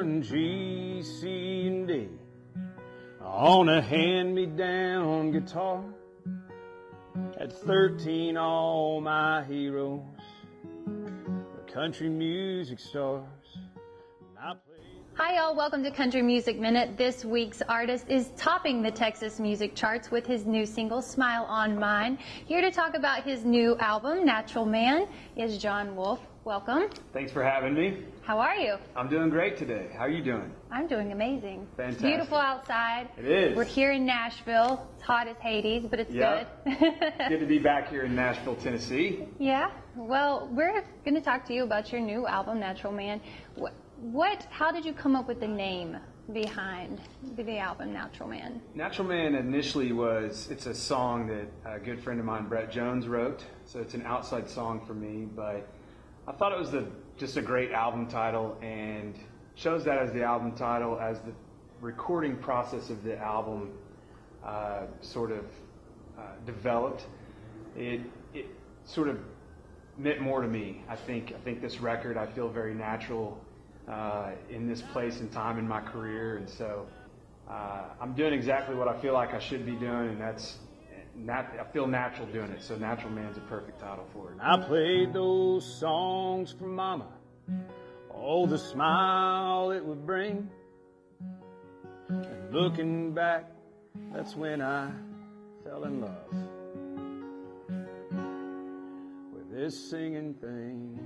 1, G, C, and D on a hand-me-down guitar. At 13, all my heroes were country music stars. Hi y'all, welcome to Country Music Minute. This week's artist is topping the Texas music charts with his new single, Smile on Mine. Here to talk about his new album, Natural Man, is Jon Wolfe. Welcome. Thanks for having me. How are you? I'm doing great today. How are you doing? I'm doing amazing. Fantastic. It's beautiful outside. It is. We're here in Nashville. It's hot as Hades, but it's good. Good to be back here in Nashville, Tennessee. Yeah. Well, we're going to talk to you about your new album, Natural Man. How did you come up with the name behind the album, Natural Man? Natural Man initially it's a song that a good friend of mine, Brett Jones, wrote. So it's an outside song for me, but I thought it was just a great album title, and chose that as the album title as the recording process of the album developed. It sort of meant more to me. I think this record, I feel very natural in this place and time in my career, and so I'm doing exactly what I feel like I should be doing, and I feel natural doing it. So Natural Man's a perfect title for it. I played those songs for Mama, oh, the smile it would bring. And looking back, that's when I fell in love with this singing thing.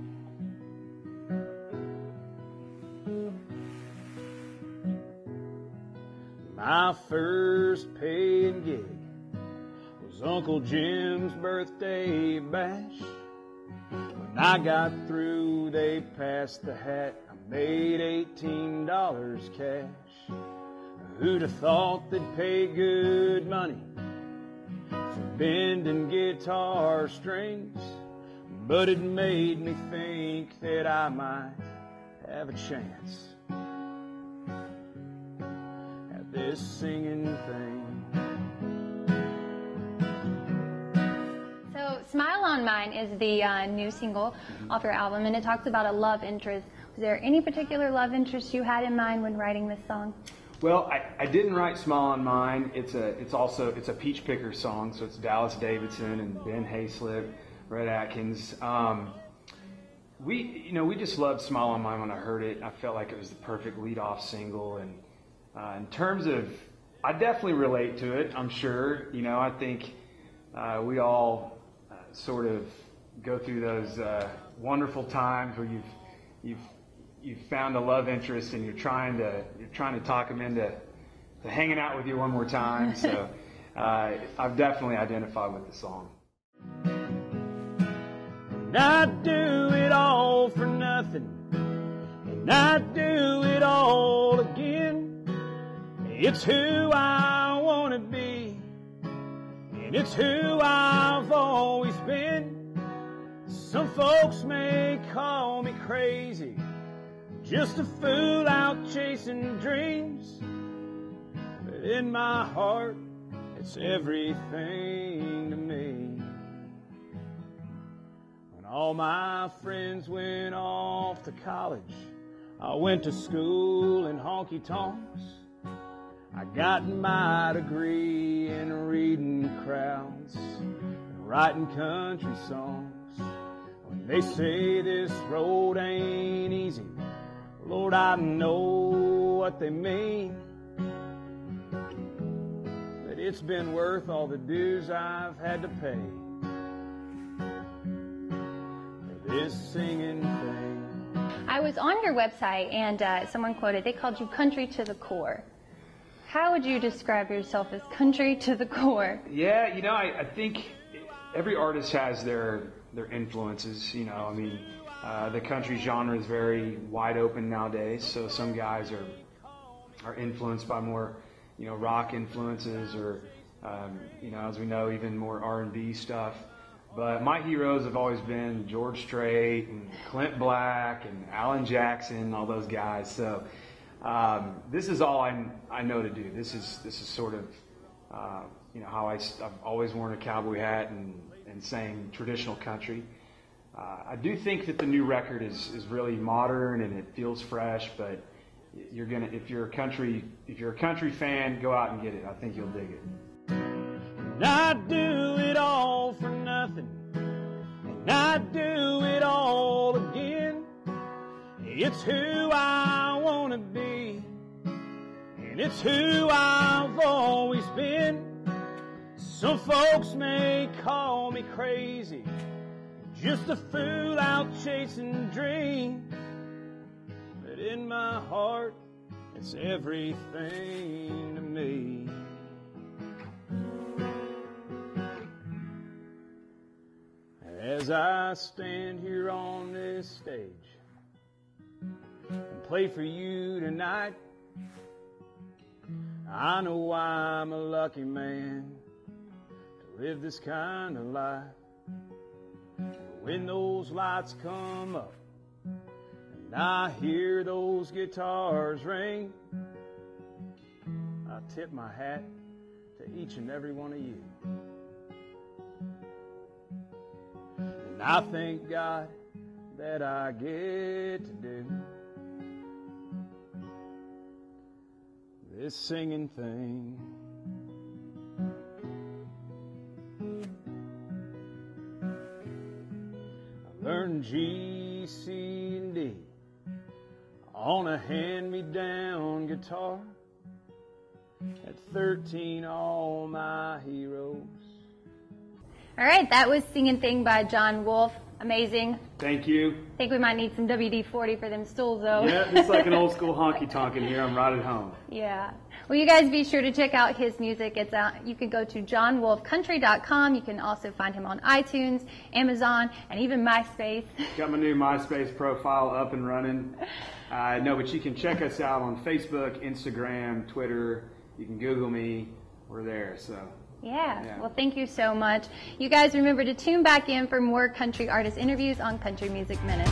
My first paying gig was Uncle Jim's birthday bash. When I got through, they passed the hat. I made $18 cash. Who'd have thought they'd pay good money for bending guitar strings? But it made me think that I might have a chance at this singing thing. Smile on Mine is the new single off your album, and it talks about a love interest. Was there any particular love interest you had in mind when writing this song? Well, I didn't write Smile on Mine. It's a Peach Picker song, so it's Dallas Davidson and Ben Hayslip, Red Atkins. We just loved Smile on Mine when I heard it. I felt like it was the perfect lead-off single, and in terms of, I definitely relate to it. I'm sure. I think we all sort of go through those wonderful times where you've found a love interest, and you're trying to talk them into hanging out with you one more time. So I've definitely identified with the song. And I'd do it all for nothing, and I'd do it all again. It's who I want to be, and it's who I've always been. Some folks may call me crazy, just a fool out chasing dreams. But in my heart, it's everything to me. When all my friends went off to college, I went to school in honky-tonks. I got my degree in reading crowds and writing country songs. When they say this road ain't easy, Lord, I know what they mean. But it's been worth all the dues I've had to pay for this singing thing. I was on your website, and someone quoted, they called you country to the core. How would you describe yourself as country to the core? Yeah, I think every artist has their influences. The country genre is very wide open nowadays. So some guys are influenced by more, rock influences, or as we know, even more R&B stuff. But my heroes have always been George Strait and Clint Black and Alan Jackson, all those guys. So. This is all I know to do. This is sort of how I've always worn a cowboy hat and sang traditional country. I do think that the new record is really modern and it feels fresh, but if you're a country fan, go out and get it. I think you'll dig it. And I'd do it all for nothing, and I'd do it all again. It's who I want to be, and it's who I've always been. Some folks may call me crazy, just a fool out chasing dreams, but in my heart, it's everything to me. As I stand here on this stage and play for you tonight, I know I'm a lucky man to live this kind of life. When those lights come up and I hear those guitars ring, I tip my hat to each and every one of you. And I thank God that I get to do this singing thing. I learned G, C, and D on a hand-me-down guitar. At 13, all my heroes. All right, that was Singing Thing by Jon Wolfe. Amazing. Thank you. I think we might need some WD-40 for them stools, though. Yeah, it's like an old school honky-tonk in here. I'm right at home. Yeah. Well, you guys be sure to check out his music. It's out. You can go to JonWolfeCountry.com. You can also find him on iTunes, Amazon, and even MySpace. Got my new MySpace profile up and running. No, but you can check us out on Facebook, Instagram, Twitter. You can Google me. We're there, so. Yeah. Well, thank you so much. You guys remember to tune back in for more country artist interviews on Country Music Minute.